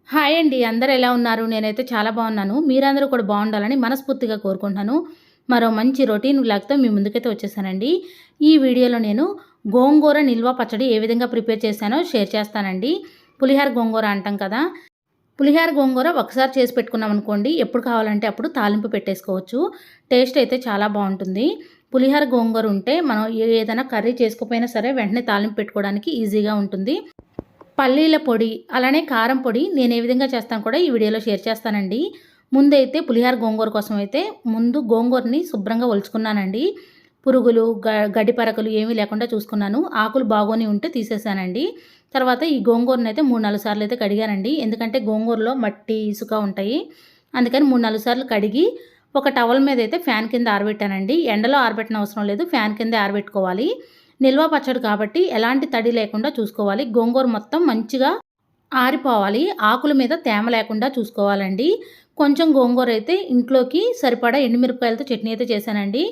Hi అండి. అందరూ ఎలా ఉన్నారు? నేనైతే చాలా బాగున్నాను. మీరందరూ కూడా బాగుండాలని మనస్ఫూర్తిగా కోరుకుంటున్నాను. మరో మంచి రొటీన్ వ్లాగ్‌తో మీ ముందుకైతే వచ్చేసానండి. ఈ వీడియోలో నేను గోంగూర నిల్వ పచ్చడి ఏ విధంగా ప్రిపేర్ చేశానో షేర్ చేస్తానండి. పులిహార గోంగూర అంటాం కదా! పులిహార గోంగూర ఒకసారి చేసి పెట్టుకున్నామనుకోండి, ఎప్పుడు కావాలంటే అప్పుడు తాలింపు పెట్టేసుకోవచ్చు. టేస్ట్ అయితే చాలా బాగుంటుంది. పులిహార గోంగూర ఉంటే మనం ఏదైనా కర్రీ చేసుకోకపోయినా సరే వెంటనే తాలింపు పెట్టుకోవడానికి ఈజీగా ఉంటుంది. పల్లీల పొడి, అలానే కారం పొడి నేను ఏ విధంగా చేస్తానో కూడా ఈ వీడియోలో షేర్ చేస్తానండి. ముందైతే పులిహార గోంగూర కోసం అయితే ముందు గోంగూరని శుభ్రంగా ఒలుచుకున్నానండి. పురుగులు, గడ్డి పరకలు ఏమీ లేకుండా చూసుకున్నాను. ఆకులు బాగోని ఉంటే తీసేసానండి. తర్వాత ఈ గోంగూరనైతే 3, 4 సార్లు అయితే కడిగానండి. ఎందుకంటే గోంగూరలో మట్టి, ఇసుక ఉంటాయి. అందుకని 3, 4 సార్లు కడిగి ఒక టవల్ మీద అయితే ఫ్యాన్ కింద ఆరబెట్టానండి. ఎండలో ఆరబెట్టనవసరం అవసరం లేదు. ఫ్యాన్ కిందే ఆరబెట్టుకోవాలి. నిల్వ పచ్చడి కాబట్టి ఎలాంటి తడి లేకుండా చూసుకోవాలి. గోంగూర మొత్తం మంచిగా ఆరిపోవాలి. ఆకుల మీద తేమ లేకుండా చూసుకోవాలండి. కొంచెం గోంగూర అయితే ఇంట్లోకి సరిపడా ఎండుమిరపకాయలతో చట్నీ అయితే చేశానండి.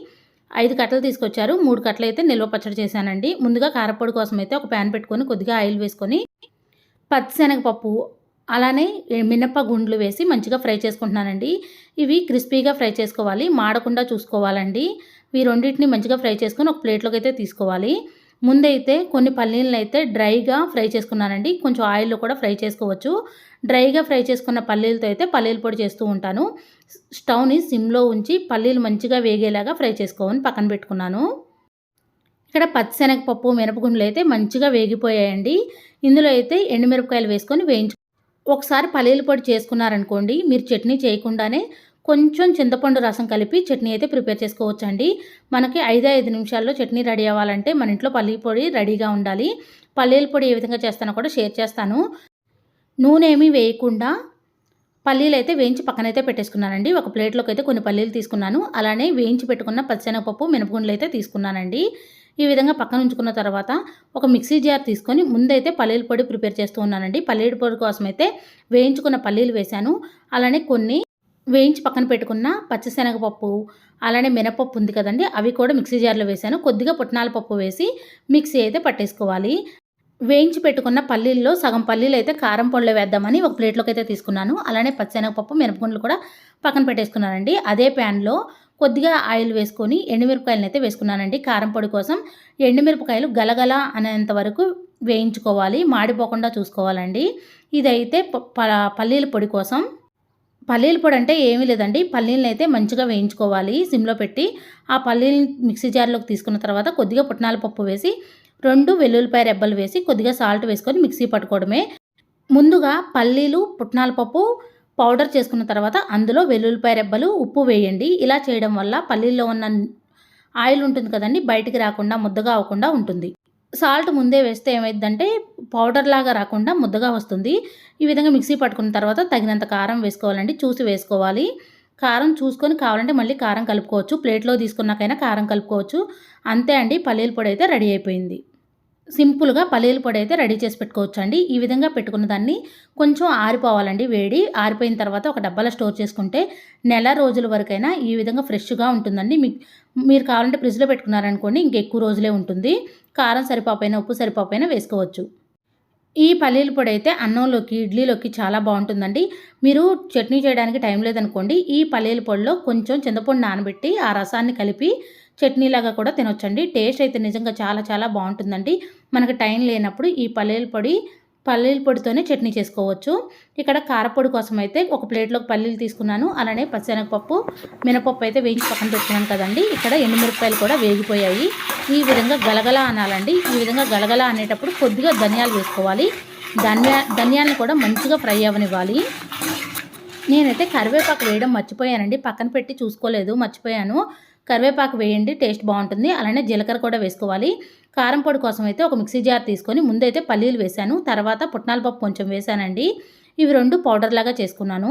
5 కట్టలు తీసుకొచ్చారు. 3 కట్టలు అయితే నిల్వ పచ్చడి చేశానండి. ముందుగా కారపొడి కోసం అయితే ఒక ప్యాన్ పెట్టుకొని కొద్దిగా ఆయిల్ వేసుకొని పచ్చిశనగపప్పు అలానే మినప గుండ్లు వేసి మంచిగా ఫ్రై చేసుకుంటున్నానండి. ఇవి క్రిస్పీగా ఫ్రై చేసుకోవాలి. మాడకుండా చూసుకోవాలండి. ఈ రెండింటిని మంచిగా ఫ్రై చేసుకొని ఒక ప్లేట్లోకి అయితే తీసుకోవాలి. ముందైతే కొన్ని పల్లీలను అయితే డ్రైగా ఫ్రై చేసుకున్నానండి. కొంచెం ఆయిల్లో కూడా ఫ్రై చేసుకోవచ్చు. డ్రైగా ఫ్రై చేసుకున్న పల్లీలతో అయితే పల్లీల పొడి చేస్తూ ఉంటాను. స్టవ్ని సిమ్లో ఉంచి పల్లీలు మంచిగా వేగేలాగా ఫ్రై చేసుకోవాలని పక్కన పెట్టుకున్నాను. ఇక్కడ పచ్చిశనగపప్పు, మినపగుండ్లు అయితే మంచిగా వేగిపోయాయండి. ఇందులో అయితే ఎండుమిరపకాయలు వేసుకొని ఒకసారి పల్లీల పొడి చేసుకున్నారనుకోండి, మీరు చట్నీ చేయకుండానే కొంచెం చింతపండు రసం కలిపి చట్నీ అయితే ప్రిపేర్ చేసుకోవచ్చండి. మనకి 5 నిమిషాల్లో చట్నీ రెడీ అవ్వాలంటే మన ఇంట్లో పల్లీల పొడి రెడీగా ఉండాలి. పల్లీల పొడి ఏ విధంగా చేస్తానో కూడా షేర్ చేస్తాను. నూనె ఏమీ వేయకుండా పల్లీలు అయితే వేయించి పక్కనైతే పెట్టేసుకున్నానండి. ఒక ప్లేట్లోకి అయితే కొన్ని పల్లీలు తీసుకున్నాను. అలానే వేయించి పెట్టుకున్న పచ్చిశనగపప్పు, మినపగుండ్లు అయితే తీసుకున్నానండి. ఈ విధంగా పక్కన ఉంచుకున్న తర్వాత ఒక మిక్సీ జార్ తీసుకొని ముందైతే పల్లీల పొడి ప్రిపేర్ చేస్తూ ఉన్నానండి. పల్లీల పొడి కోసం అయితే వేయించుకున్న పల్లీలు వేశాను. అలానే కొన్ని వేయించి పక్కన పెట్టుకున్న పచ్చిశనగపప్పు, అలానే మినపప్పు ఉంది కదండి, అవి కూడా మిక్సీ జార్లో వేశాను. కొద్దిగా పుట్నాల పప్పు వేసి మిక్సీ అయితే పట్టేసుకోవాలి. వేయించి పెట్టుకున్న పల్లీల్లో సగం పల్లీలు అయితే కారం పొడిలో వేద్దామని ఒక ప్లేట్లోకి అయితే తీసుకున్నాను. అలానే పచ్చిశనగపప్పు, మినపగుండ్లు కూడా పక్కన పెట్టేసుకున్నానండి. అదే ప్యాన్లో కొద్దిగా ఆయిల్ వేసుకొని ఎండుమిరపకాయలను అయితే వేసుకున్నానండి. కారం పొడి కోసం ఎండుమిరపకాయలు గలగల అనేంత వరకు వేయించుకోవాలి. మాడిపోకుండా చూసుకోవాలండి. ఇదైతే పల్లీల పొడి కోసం. పల్లీల పొడి అంటే ఏమీ లేదండి. పల్లీలను అయితే మంచిగా వేయించుకోవాలి సిమ్లో పెట్టి. ఆ పల్లీలను మిక్సీ జార్లోకి తీసుకున్న తర్వాత కొద్దిగా పుట్నాల పప్పు వేసి 2 వెల్లుల్లిపాయ రెబ్బలు వేసి కొద్దిగా సాల్ట్ వేసుకొని మిక్సీ పట్టుకోవడమే. ముందుగా పల్లీలు, పుట్నాల పప్పు పౌడర్ చేసుకున్న తర్వాత అందులో వెల్లుల్లిపాయ రెబ్బలు, ఉప్పు వేయండి. ఇలా చేయడం వల్ల పల్లీల్లో ఉన్న ఆయిల్ ఉంటుంది కదండి, బయటికి రాకుండా ముద్దగా అవ్వకుండా ఉంటుంది. సాల్ట్ ముందే వేస్తే ఏమైందంటే పౌడర్ లాగా రాకుండా ముద్దగా వస్తుంది. ఈ విధంగా మిక్సీ పట్టుకున్న తర్వాత తగినంత కారం వేసుకోవాలండి. చూసి వేసుకోవాలి. కారం చూసుకొని కావాలంటే మళ్ళీ కారం కలుపుకోవచ్చు. ప్లేట్లో తీసుకున్నాకైనా కారం కలుపుకోవచ్చు. అంతే అండి, పల్లీల పొడి అయితే రెడీ అయిపోయింది. సింపుల్గా పల్లీల పొడి అయితే రెడీ చేసి పెట్టుకోవచ్చు అండి. ఈ విధంగా పెట్టుకున్న దాన్ని కొంచెం ఆరిపోవాలండి వేడి. ఆరిపోయిన తర్వాత ఒక డబ్బాలో స్టోర్ చేసుకుంటే నెల రోజుల వరకైనా ఈ విధంగా ఫ్రెష్గా ఉంటుందండి. మీరు కావాలంటే ఫ్రిడ్జ్లో పెట్టుకున్నారనుకోండి ఇంకెక్కువ రోజులే ఉంటుంది. కారం సరిపోకపోయినా, ఉప్పు సరిపోకపోయినా వేసుకోవచ్చు. ఈ పల్లీల పొడి అయితే అన్నంలోకి, ఇడ్లీలోకి చాలా బాగుంటుందండి. మీరు చట్నీ చేయడానికి టైం లేదనుకోండి, ఈ పల్లీల పొడిలో కొంచెం చింతపండు నానబెట్టి ఆ రసాన్ని కలిపి చట్నీలాగా కూడా తినొచ్చండి. టేస్ట్ అయితే నిజంగా చాలా చాలా బాగుంటుందండి. మనకు టైం లేనప్పుడు ఈ పల్లీల పొడితోనే చట్నీ చేసుకోవచ్చు. ఇక్కడ కారపొడి కోసం అయితే ఒక ప్లేట్లోకి పల్లీలు తీసుకున్నాను. అలానే పచ్చిశనగపప్పు, మినపప్పు అయితే వేయించి పక్కన పెట్టుకున్నాను కదండి. ఇక్కడ ఎండుమిరపకాయలు కూడా వేగిపోయాయి. ఈ విధంగా గలగల అనాలండి. ఈ విధంగా గలగల అనేటప్పుడు కొద్దిగా ధనియాలు వేసుకోవాలి. ధనియాలను కూడా మంచిగా ఫ్రై అవ్వనివ్వాలి. నేనైతే కరివేపాకు వేయడం మర్చిపోయానండి. పక్కన పెట్టి చూసుకోలేదు, మర్చిపోయాను. కరివేపాకు వేయండి, టేస్ట్ బాగుంటుంది. అలానే జీలకర్ర కూడా వేసుకోవాలి. కారం పొడి కోసం అయితే ఒక మిక్సీ జార్ తీసుకొని ముందైతే పల్లీలు వేశాను. తర్వాత పుట్నాల పప్పు కొంచెం వేశానండి. ఇవి 2 పౌడర్ లాగా చేసుకున్నాను.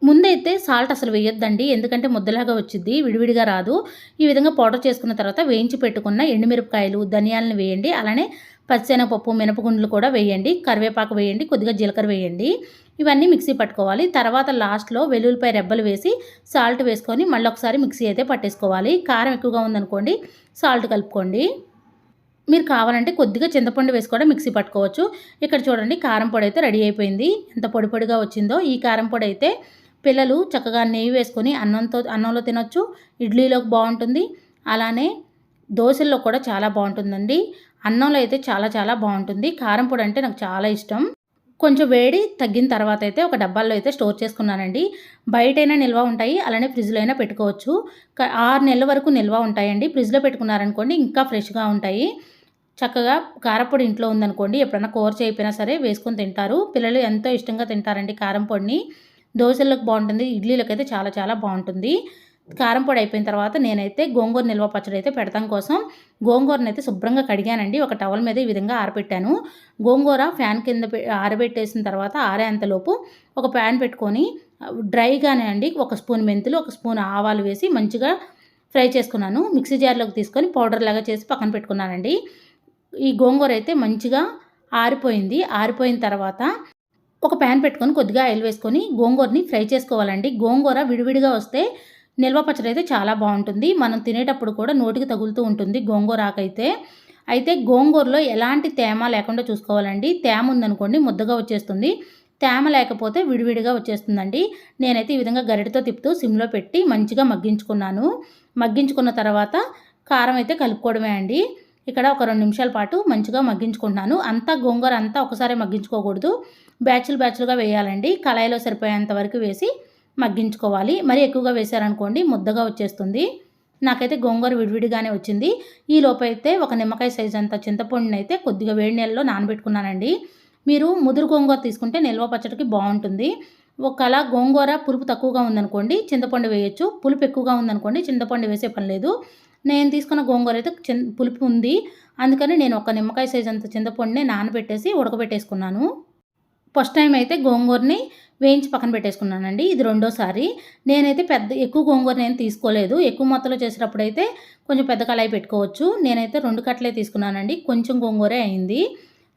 ముందైతే సాల్ట్ అసలు వేయొద్దండి, ఎందుకంటే ముద్దలాగా వచ్చింది, విడివిడిగా రాదు. ఈ విధంగా పౌడర్ చేసుకున్న తర్వాత వేయించి పెట్టుకున్న ఎండుమిరపకాయలు, ధనియాలను వేయండి. అలానే పచ్చిశనగపప్పు, మినపగుండ్లు కూడా వేయండి. కరివేపాకు వేయండి, కొద్దిగా జీలకర్ర వేయండి. ఇవన్నీ మిక్సీ పట్టుకోవాలి. తర్వాత లాస్ట్లో వెల్లుల్లిపాయ రెబ్బలు వేసి సాల్ట్ వేసుకొని మళ్ళీ ఒకసారి మిక్సీ అయితే పట్టేసుకోవాలి. కారం ఎక్కువగా ఉందనుకోండి సాల్ట్ కలుపుకోండి. మీరు కావాలంటే కొద్దిగా చింతపండు వేసి కూడా మిక్సీ పట్టుకోవచ్చు. ఇక్కడ చూడండి కారం పొడి అయితే రెడీ అయిపోయింది. ఎంత పొడి పొడిగా వచ్చిందో. ఈ కారం పొడి అయితే పిల్లలు చక్కగా నెయ్యి వేసుకొని అన్నంలో తినొచ్చు. ఇడ్లీలోకి బాగుంటుంది. అలానే దోసల్లో కూడా చాలా బాగుంటుందండి. అన్నంలో అయితే చాలా చాలా బాగుంటుంది. కారం పొడి అంటే నాకు చాలా ఇష్టం. కొంచెం వేడి తగ్గిన తర్వాత అయితే ఒక డబ్బాల్లో అయితే స్టోర్ చేసుకున్నానండి. బయటైనా నిల్వ ఉంటాయి. అలానే ఫ్రిడ్జ్‌లో అయినా పెట్టుకోవచ్చు. 6 నెలల వరకు నిల్వ ఉంటాయండి. ఫ్రిడ్జ్‌లో పెట్టుకున్నారనుకోండి ఇంకా ఫ్రెష్‌గా ఉంటాయి. చక్కగా కారపొడి ఇంట్లో ఉందనుకోండి, ఎప్పుడన్నా కూర చేయకపోయినా సరే వేసుకొని తింటారు. పిల్లలు ఎంతో ఇష్టంగా తింటారండి కారం పొడిని. దోసల్లోకి బాగుంటుంది. ఇడ్లీలకైతే చాలా చాలా బాగుంటుంది. కారం పొడి అయిపోయిన తర్వాత నేనైతే గోంగూర నిల్వ పచ్చడి అయితే పెడతాం కోసం గోంగూరనైతే శుభ్రంగా కడిగానండి. ఒక టవల్ మీద ఈ విధంగా ఆరబెట్టాను. గోంగూర ఫ్యాన్ కింద ఆరబెట్టేసిన తర్వాత ఆరేంతలోపు ఒక ప్యాన్ పెట్టుకొని డ్రైగానే అండి ఒక స్పూన్ మెంతులు, ఒక స్పూన్ ఆవాలు వేసి మంచిగా ఫ్రై చేసుకున్నాను. మిక్సీ జార్లోకి తీసుకొని పౌడర్ లాగా చేసి పక్కన పెట్టుకున్నానండి. ఈ గోంగూర అయితే మంచిగా ఆరిపోయింది. ఆరిపోయిన తర్వాత ఒక ప్యాన్ పెట్టుకొని కొద్దిగా ఆయిల్ వేసుకొని గోంగూరని ఫ్రై చేసుకోవాలండి. గోంగూర విడివిడిగా వస్తే నిల్వ పచ్చడి అయితే చాలా బాగుంటుంది. మనం తినేటప్పుడు కూడా నోటికి తగులుతూ ఉంటుంది గోంగూర ఆకైతే. అయితే గోంగూరలో ఎలాంటి తేమ లేకుండా చూసుకోవాలండి. తేమ ఉందనుకోండి ముద్దగా వచ్చేస్తుంది. తేమ లేకపోతే విడివిడిగా వచ్చేస్తుందండి. నేనైతే ఈ విధంగా గరిటెతో తిప్పుతూ సిమ్లో పెట్టి మంచిగా మగ్గించుకున్నాను. మగ్గించుకున్న తర్వాత కారం అయితే కలుపుకోవడమే అండి. ఇక్కడ ఒక 2 నిమిషాల పాటు మంచిగా మగ్గించుకుంటున్నాను. అంతా గోంగూర అంతా ఒకసారి మగ్గించుకోకూడదు. బ్యాచ్లుగా వేయాలండి. కళాయిలో సరిపోయేంత వరకు వేసి మగ్గించుకోవాలి. మరీ ఎక్కువగా వేశారనుకోండి ముద్దగా వచ్చేస్తుంది. నాకైతే గోంగూర విడివిడిగానే వచ్చింది. ఈ లోపైతే ఒక నిమ్మకాయ సైజ్ అంత చింతపండుని అయితే కొద్దిగా వేడి నీళ్ళలో నానబెట్టుకున్నానండి. మీరు ముదురు గోంగూర తీసుకుంటే నిల్వ పచ్చడికి బాగుంటుంది. ఒకవేళ గోంగూర పులుపు తక్కువగా ఉందనుకోండి చింతపండు వేయొచ్చు. పులుపు ఎక్కువగా ఉందనుకోండి చింతపండు వేసే పని లేదు. నేను తీసుకున్న గోంగూర అయితే పులుపు ఉంది. అందుకని నేను ఒక నిమ్మకాయ సైజ్ అంత చింతపండుని నానబెట్టేసి ఉడకబెట్టేసుకున్నాను. ఫస్ట్ టైం అయితే గోంగూరని వేయించి పక్కన పెట్టేసుకున్నానండి. ఇది రెండోసారి. నేనైతే ఎక్కువ గోంగూర నేను తీసుకోలేదు. ఎక్కువ మొత్తంలో చేసేటప్పుడైతే కొంచెం పెద్ద కళాయి పెట్టుకోవచ్చు. నేనైతే 2 కట్టలే తీసుకున్నానండి. కొంచెం గోంగూరే అయింది.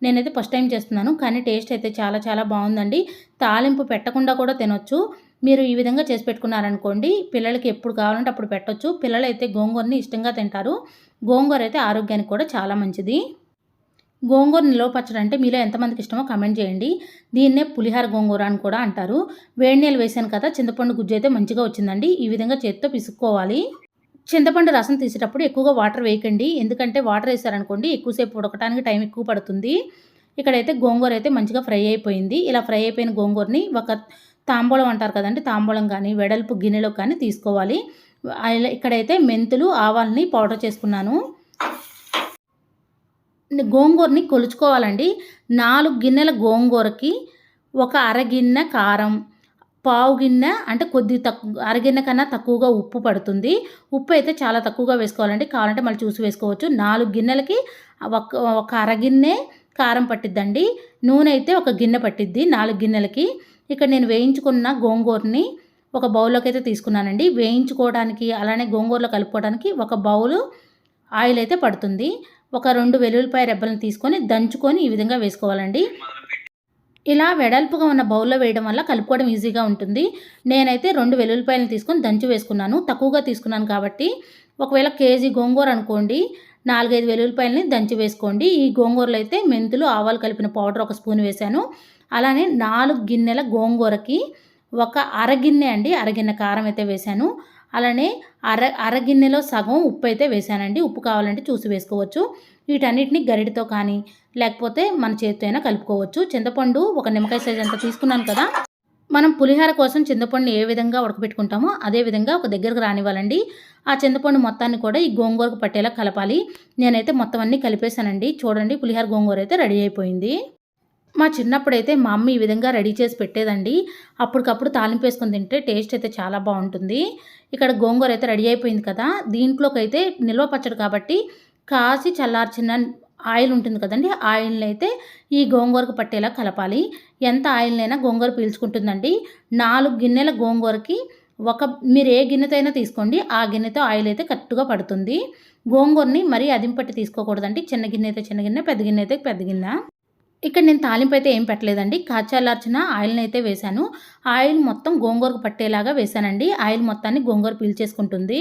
నేనైతే ఫస్ట్ టైం చేస్తున్నాను. కానీ టేస్ట్ అయితే చాలా చాలా బాగుందండి. తాలింపు పెట్టకుండా కూడా తినొచ్చు. మీరు ఈ విధంగా చేసి పెట్టుకున్నారనుకోండి పిల్లలకి ఎప్పుడు కావాలంటే అప్పుడు పెట్టొచ్చు. పిల్లలైతే గోంగూరని ఇష్టంగా తింటారు. గోంగూర అయితే ఆరోగ్యానికి కూడా చాలా మంచిది. గోంగూర నిల్వ పచ్చడి అంటే మీలో ఎంతమందికి ఇష్టమో కామెంట్ చేయండి. దీన్నే పులిహార గోంగూర అని కూడా అంటారు. వేడి నీళ్ళు వేసాను కదా చింతపండు గుజ్జు అయితే మంచిగా వచ్చిందండి. ఈ విధంగా చేత్తో పిసుక్కోవాలి. చింతపండు రసం తీసేటప్పుడు ఎక్కువగా వాటర్ వేయకండి. ఎందుకంటే వాటర్ వేసారనుకోండి ఎక్కువసేపు ఉడకడానికి టైం ఎక్కువ పడుతుంది. ఇక్కడైతే గోంగూర అయితే మంచిగా ఫ్రై అయిపోయింది. ఇలా ఫ్రై అయిపోయిన గోంగూరని ఒక తాంబూలం అంటారు కదండి, తాంబూలం కానీ వెడల్పు గిన్నెలో కానీ తీసుకోవాలి. ఇక్కడైతే మెంతులు ఆవాలని పౌడర్ చేసుకున్నాను. గోంగూరని కొలుచుకోవాలండి. 4 గిన్నెల గోంగూరకి ఒక అరగిన్నె కారం, పావు గిన్నె అంటే అరగిన్నె కన్నా తక్కువగా ఉప్పు పడుతుంది. ఉప్పు అయితే చాలా తక్కువగా వేసుకోవాలండి. కావాలంటే మళ్ళీ చూసి వేసుకోవచ్చు. 4 గిన్నెలకి ఒక అరగిన్నె కారం పట్టిద్దండి. నూనె అయితే ఒక గిన్నె పట్టిద్ది 4 గిన్నెలకి. ఇక్కడ నేను వేయించుకున్న గోంగూరని ఒక బౌల్లోకి అయితే తీసుకున్నానండి. వేయించుకోవడానికి అలానే గోంగూరలో కలుపుకోవడానికి ఒక బౌలు ఆయిల్ అయితే పడుతుంది. ఒక 2 వెల్లుల్లిపాయ రెబ్బలను తీసుకొని దంచుకొని ఈ విధంగా వేసుకోవాలండి. ఇలా వెడల్పుగా ఉన్న బౌల్లో వేయడం వల్ల కలుపుకోవడం ఈజీగా ఉంటుంది. నేనైతే 2 వెల్లుల్లిపాయలను తీసుకొని దంచి వేసుకున్నాను. తక్కువగా తీసుకున్నాను కాబట్టి ఒకవేళ కేజీ గోంగూర అనుకోండి 4, 5 వెల్లుల్లిపాయలని దంచి వేసుకోండి. ఈ గోంగూరలో అయితే మెంతులు ఆవాలు కలిపిన పౌడర్ ఒక స్పూన్ వేశాను. అలానే 4 గిన్నెల గోంగూరకి ఒక అరగిన్నె అండి అరగిన్నె కారం అయితే వేశాను. అలానే అరగిన్నెలో సగం ఉప్పు అయితే వేసానండి. ఉప్పు కావాలంటే చూసి వేసుకోవచ్చు. వీటన్నిటిని గరిటెతో కానీ లేకపోతే మన చేతితో అయినా కలుపుకోవచ్చు. చింతపండు ఒక నిమ్మకాయ సైజ్ అంత తీసుకున్నాను కదా. మనం పులిహోర కోసం చింతపండుని ఏ విధంగా ఉడకబెట్టుకుంటామో అదే విధంగా ఒక దగ్గరకు రానివ్వాలండి. ఆ చింతపండు మొత్తాన్ని కూడా ఈ గోంగూరకు పట్టేలా కలపాలి. నేనైతే మొత్తం అన్నీ కలిపేశానండి. చూడండి పులిహోర గోంగూర అయితే రెడీ అయిపోయింది. మా చిన్నప్పుడైతే మా అమ్మ ఈ విధంగా రెడీ చేసి పెట్టేదండి. అప్పటికప్పుడు తాలింపు వేసుకొని తింటే టేస్ట్ అయితే చాలా బాగుంటుంది. ఇక్కడ గోంగూర అయితే రెడీ అయిపోయింది కదా. దీంట్లోకైతే నిల్వ పచ్చడి కాబట్టి కాసి చల్లార్చిన ఆయిల్ ఉంటుంది కదండి. ఆయిల్ని అయితే ఈ గోంగూరకు పట్టేలా కలపాలి. ఎంత ఆయిల్నైనా గోంగూర పీల్చుకుంటుందండి. 4 గిన్నెల గోంగూరకి మీరు ఏ గిన్నెతో అయినా తీసుకోండి. ఆ గిన్నెతో ఆయిల్ అయితే కరెక్ట్గా పడుతుంది. గోంగూరని మరీ అదింపట్టి తీసుకోకూడదండి. చిన్న గిన్నె అయితే చిన్న గిన్నె, పెద్ద గిన్నె అయితే పెద్ద గిన్నె. ఇక్కడ నేను తాలింపు అయితే ఏం పెట్టలేదండి. కాచల్లార్చిన ఆయిల్ని అయితే వేశాను. ఆయిల్ మొత్తం గోంగూరకు పట్టేలాగా వేశానండి. ఆయిల్ మొత్తాన్ని గోంగూర పీల్చేసుకుంటుంది.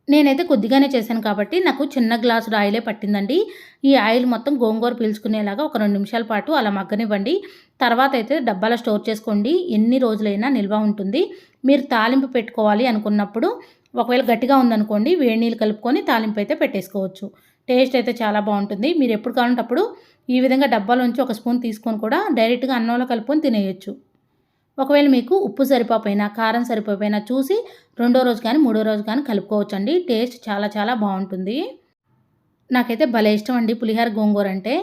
నేనైతే కొద్దిగానే చేశాను కాబట్టి నాకు చిన్న గ్లాసుడు ఆయిలే పట్టిందండి. ఈ ఆయిల్ మొత్తం గోంగూర పీల్చుకునేలాగా ఒక 2 నిమిషాల పాటు అలా మగ్గనివ్వండి. తర్వాత అయితే డబ్బాలో స్టోర్ చేసుకోండి. ఎన్ని రోజులైనా నిల్వ ఉంటుంది. మీరు తాలింపు పెట్టుకోవాలి అనుకున్నప్పుడు ఒకవేళ గట్టిగా ఉందనుకోండి వేడి నీళ్ళు కలుపుకొని తాలింపు అయితే పెట్టేసుకోవచ్చు. టేస్ట్ అయితే చాలా బావుంటుంది. మీరు ఎప్పుడు కావాలంటే అప్పుడు ఈ విధంగా డబ్బాలోంచి ఒక స్పూన్ తీసుకొని కూడా డైరెక్ట్‌గా అన్నంలో కలుపుకొని తినేయొచ్చు. ఒకవేళ మీకు ఉప్పు సరిపోకపోయినా, కారం సరిపోకపోయినా చూసి రెండో రోజు కానీ, మూడో రోజు కానీ కలుపుకోవచ్చండి. టేస్ట్ చాలా చాలా బావుంటుంది. నాకైతే భలే ఇష్టం అండి పులిహోర గోంగూర అంటే.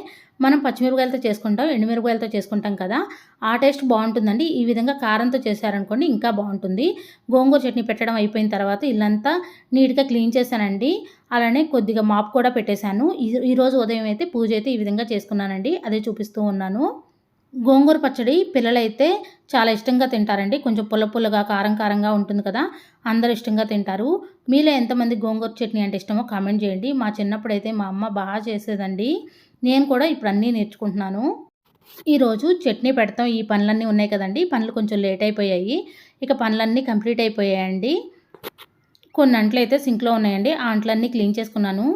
మనం పచ్చిమిరపకాయలతో చేసుకుంటాం, ఎండుమిరపకాయలతో చేసుకుంటాం కదా! ఆ టేస్ట్ బావుంటుందండి. ఈ విధంగా కారంతో చేశారనుకోండి ఇంకా బావుంటుంది. గోంగూర చట్నీ పెట్టడం అయిపోయిన తర్వాత ఇల్లంతా నీట్‌గా క్లీన్ చేశానండి. అలానే కొద్దిగా మాప్ కూడా పెట్టేశాను. ఈరోజు ఉదయం అయితే పూజ అయితే ఈ విధంగా చేసుకున్నానండి. అదే చూపిస్తూ ఉన్నాను. గోంగూర పచ్చడి పిల్లలైతే చాలా ఇష్టంగా తింటారండి. కొంచెం పుల్ల పుల్లగా, కారం కారంగా ఉంటుంది కదా! అందరూ ఇష్టంగా తింటారు. మీలో ఎంతమంది గోంగూర చట్నీ అంటే ఇష్టమో కామెంట్ చేయండి. మా చిన్నప్పుడైతే మా అమ్మ చేసేదండి. నేను కూడా ఇప్పుడు అన్నీ నేర్చుకుంటున్నాను. ఈరోజు చట్నీ పెడతాం. ఈ పనులన్నీ ఉన్నాయి కదండీ! పనులు కొంచెం లేట్ అయిపోయాయి. ఇక పనులన్నీ కంప్లీట్ అయిపోయాయండి. కొన్ని అంట్లయితే సింక్‌లో ఉన్నాయండి. ఆ అంట్లన్నీ క్లీన్ చేసుకున్నాను.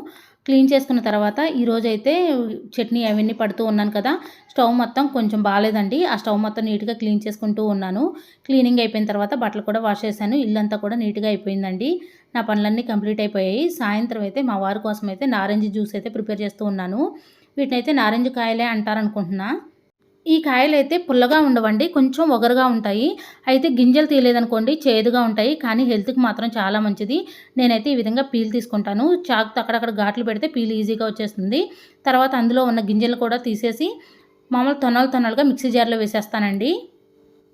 క్లీన్ చేసుకున్న తర్వాత ఈరోజైతే చట్నీ అవన్నీ పడుతూ ఉన్నాను కదా! స్టవ్ మొత్తం కొంచెం బాలేదండి. ఆ స్టవ్ మొత్తం నీట్‌గా క్లీన్ చేసుకుంటూ ఉన్నాను. క్లీనింగ్ అయిపోయిన తర్వాత బట్టలు కూడా వాష్ చేశాను. ఇల్లంతా కూడా నీట్‌గా అయిపోయిందండి. నా పనులన్నీ కంప్లీట్ అయిపోయాయి. సాయంత్రం అయితే మా వారి కోసం అయితే నారింజ జ్యూస్ అయితే ప్రిపేర్ చేస్తూ ఉన్నాను. వీటినైతే నారింజ కాయలే అంటారనుకుంటున్నా. ఈ కాయలైతే పుల్లగా ఉండవండి. కొంచెం ఒగరుగా ఉంటాయి. అయితే గింజలు తీయలేదనుకోండి చేదుగా ఉంటాయి. కానీ హెల్త్‌కి మాత్రం చాలా మంచిది. నేనైతే ఈ విధంగా పీల్ తీసుకుంటాను. చాకుతో అక్కడక్కడ ఘాట్లు పెడితే పీల్ ఈజీగా వచ్చేస్తుంది. తర్వాత అందులో ఉన్న గింజలు కూడా తీసేసి మామూలు తొనలు తొనలుగా మిక్సీ జార్‌లో వేసేస్తానండి.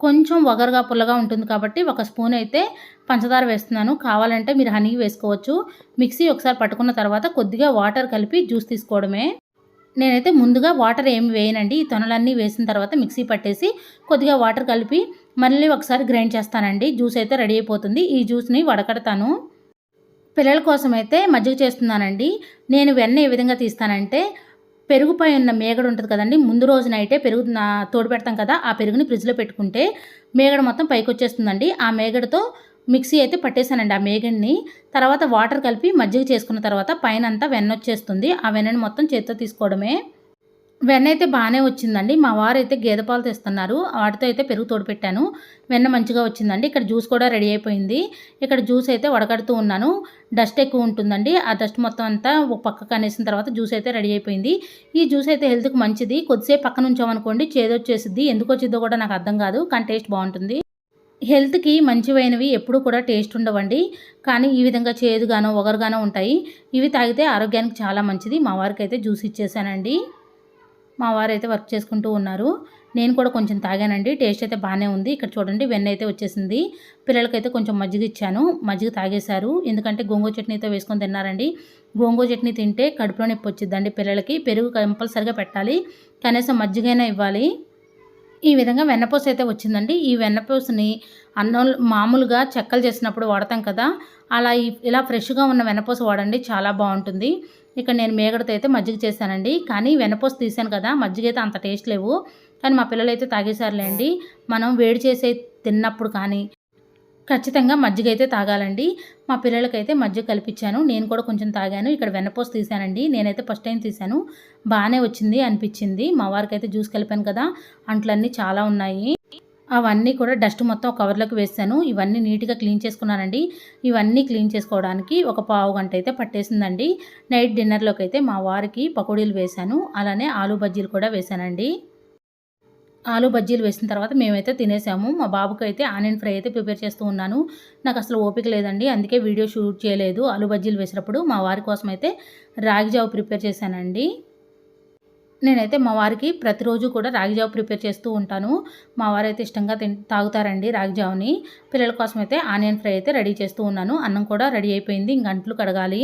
కొంచెం ఒగరుగా పుల్లగా ఉంటుంది కాబట్టి ఒక స్పూన్ అయితే పంచదార వేస్తున్నాను. కావాలంటే మీరు హనీ వేసుకోవచ్చు. మిక్సీ ఒకసారి పట్టుకున్న తర్వాత కొద్దిగా వాటర్ కలిపి జ్యూస్ తీసుకోవడమే. నేనైతే ముందుగా వాటర్ ఏమి వేయనండి. ఈ తొనలన్నీ వేసిన తర్వాత మిక్సీ పట్టేసి కొద్దిగా వాటర్ కలిపి మళ్ళీ ఒకసారి గ్రైండ్ చేస్తానండి. జ్యూస్ అయితే రెడీ అయిపోతుంది. ఈ జ్యూస్‌ని వడకడతాను. పిల్లల కోసమైతే మజ్జిగ చేస్తున్నానండి. నేను వెన్న ఏ విధంగా తీస్తానంటే పెరుగుపై ఉన్న మేగడ ఉంటది కదండీ! ముందు రోజు నైటే పెరుగు తోడుపెడతాం కదా! ఆ పెరుగుని ఫ్రిడ్జ్‌లో పెట్టుకుంటే మేగడ మొత్తం పైకొచ్చేస్తుందండి. ఆ మేగడతో మిక్సీ అయితే పట్టేసానండి ఆ మేగడని. తర్వాత వాటర్ కలిపి మజ్జిగ చేసుకున్న తర్వాత పైనంతా వెన్నొచ్చేస్తుంది. ఆ వెన్నని మొత్తం చేత్తో తీసుకోవడమే. వెన్నయితే బానే వచ్చిందండి. మా వారైతే గేదె పాలు తెస్తున్నారు. వాటితో అయితే పెరుగు తోడుపెట్టాను. వెన్న మంచిగా వచ్చిందండి. ఇక్కడ జ్యూస్ కూడా రెడీ అయిపోయింది. ఇక్కడ జ్యూస్ అయితే వడకడుతూ ఉన్నాను. డస్ట్ ఎక్కువ ఉంటుందండి. ఆ డస్ట్ మొత్తం అంతా ఒక పక్కకు అనేసిన తర్వాత జ్యూస్ అయితే రెడీ అయిపోయింది. ఈ జ్యూస్ అయితే హెల్త్‌కి మంచిది. కొద్దిసేపు పక్కన ఉంచామనుకోండి చేదొచ్చేసిద్ది. ఎందుకొచ్చిద్దో కూడా నాకు అర్థం కాదు. కానీ టేస్ట్ బావుంటుంది. హెల్త్‌కి మంచివైనవి ఎప్పుడూ కూడా టేస్ట్ ఉండవండి. కానీ ఈ విధంగా చేదుగానో, ఒగరుగానో ఉంటాయి. ఇవి తాగితే ఆరోగ్యానికి చాలా మంచిది. మా వారికైతే జ్యూస్ ఇచ్చేసానండి. మా వారైతే వర్క్ చేసుకుంటూ ఉన్నారు. నేను కూడా కొంచెం తాగానండి. టేస్ట్ అయితే బానే ఉంది. ఇక్కడ చూడండి వెన్న అయితే వచ్చేసింది. పిల్లలకైతే కొంచెం మజ్జిగ ఇచ్చాను. మజ్జిగ తాగేశారు. ఎందుకంటే గోంగూర చట్నీతో వేసుకొని తిన్నారండి. గోంగూర చట్నీ తింటే కడుపులో నొప్పి వచ్చిద్దండి పిల్లలకి. పెరుగు కంపల్సరిగా పెట్టాలి. కనీసం మజ్జిగైనా ఇవ్వాలి. ఈ విధంగా వెన్నపూస అయితే వచ్చిందండి. ఈ వెన్నపూసని అన్నంలో మామూలుగా చెక్కలు చేసినప్పుడు వాడతాం కదా! అలా ఇలా ఫ్రెష్‌గా ఉన్న వెన్నపూస వాడండి చాలా బావుంటుంది. ఇక్కడ నేను మీగడతో అయితే మజ్జిగ చేశానండి. కానీ వెన్నపూస తీశాను కదా! మజ్జిగ అయితే అంత టేస్ట్ లేవు. కానీ మా పిల్లలైతే తాగేశారులేండి. మనం వేడి చేసి తిన్నప్పుడు కానీ ఖచ్చితంగా మజ్జిగ అయితే తాగాలండి. మా పిల్లలకైతే మజ్జిగ కలిపిచ్చాను. నేను కూడా కొంచెం తాగాను. ఇక్కడ వెన్నపూస తీశానండి. నేనైతే ఫస్ట్ టైమ్ తీశాను. బానే వచ్చింది అనిపిచ్చింది. మా వారికైతే జ్యూస్ కలిపాను కదా! అంట్లన్నీ చాలా ఉన్నాయి. అవన్నీ కూడా డస్ట్ మొత్తం కవర్‌లోకి వేసాను. ఇవన్నీ నీట్‌గా క్లీన్ చేసుకున్నానండి. ఇవన్నీ క్లీన్ చేసుకోవడానికి ఒక పావు గంట అయితే పట్టేసిందండి. నైట్ డిన్నర్‌లోకైతే మా వారికి పకోడీలు వేశాను. అలానే ఆలు బజ్జీలు కూడా వేశానండి. ఆలు బజ్జీలు వేసిన తర్వాత మేమైతే తినేసాము. మా బాబుకైతే ఆనియన్ ఫ్రై అయితే ప్రిపేర్ చేస్తూ ఉన్నాను. నాకసలు ఓపిక లేదండి. అందుకే వీడియో షూట్ చేయలేదు. ఆలు బజ్జీలు వేసినప్పుడు మా వారి కోసం అయితే రాగి జావ ప్రిపేర్ చేశానండి. నేనైతే మా వారికి ప్రతిరోజు కూడా రాగి జావ ప్రిపేర్ చేస్తూ ఉంటాను. మా వారైతే ఇష్టంగా తాగుతారండి రాగి జావని. పిల్లల కోసం అయితే ఆనియన్ ఫ్రై అయితే రెడీ చేస్తూ ఉన్నాను. అన్నం కూడా రెడీ అయిపోయింది. ఇంక అంట్లు కడగాలి.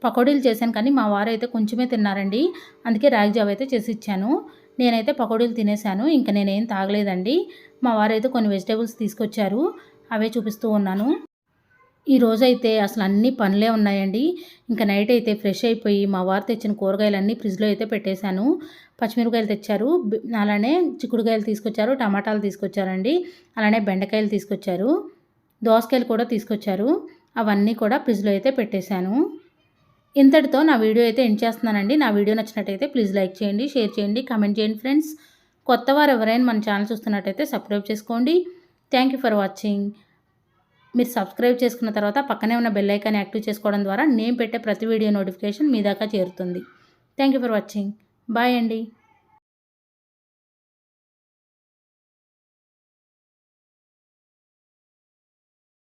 పకోడీలు చేశాను కానీ మా వారైతే కొంచెమే తిన్నారండి. అందుకే రాగి జావ అయితే చేసి ఇచ్చాను. నేనైతే పకోడీలు తినేసాను. ఇంక నేనేం తాగలేదండి. మా వారైతే కొన్ని వెజిటబుల్స్ తీసుకొచ్చారు. అవే చూపిస్తూ ఉన్నాను. ఈరోజైతే అసలు అన్ని పనులే ఉన్నాయండి. ఇంక నైట్ అయితే ఫ్రెష్ అయిపోయి మా వారు తెచ్చిన కూరగాయలన్నీ ఫ్రిడ్జ్‌లో అయితే పెట్టేశాను. పచ్చిమిరపకాయలు తెచ్చారు. అలానే చిక్కుడుకాయలు తీసుకొచ్చారు. టమాటాలు తీసుకొచ్చారండి. అలానే బెండకాయలు తీసుకొచ్చారు. దోసకాయలు కూడా తీసుకొచ్చారు. అవన్నీ కూడా ఫ్రిడ్జ్లో అయితే పెట్టేశాను. ఇంతటితో నా వీడియో అయితే ఎండ్ చేస్తున్నానండి. నా వీడియో నచ్చినట్టయితే ప్లీజ్ లైక్ చేయండి, షేర్ చేయండి, కామెంట్ చేయండి ఫ్రెండ్స్. కొత్తవారు ఎవరైనా మన ఛానల్ చూస్తున్నట్టయితే సబ్స్క్రైబ్ చేసుకోండి. Thank you for watching. మీరు సబ్స్క్రైబ్ చేసుకున్న తర్వాత పక్కనే ఉన్న బెల్ ఐకాన్ యాక్టివ్ చేసుకోవడం ద్వారా నేను పెట్టే ప్రతి వీడియో నోటిఫికేషన్ మీ దాకా చేరుతుంది. Thank you for watching. Bye అండి.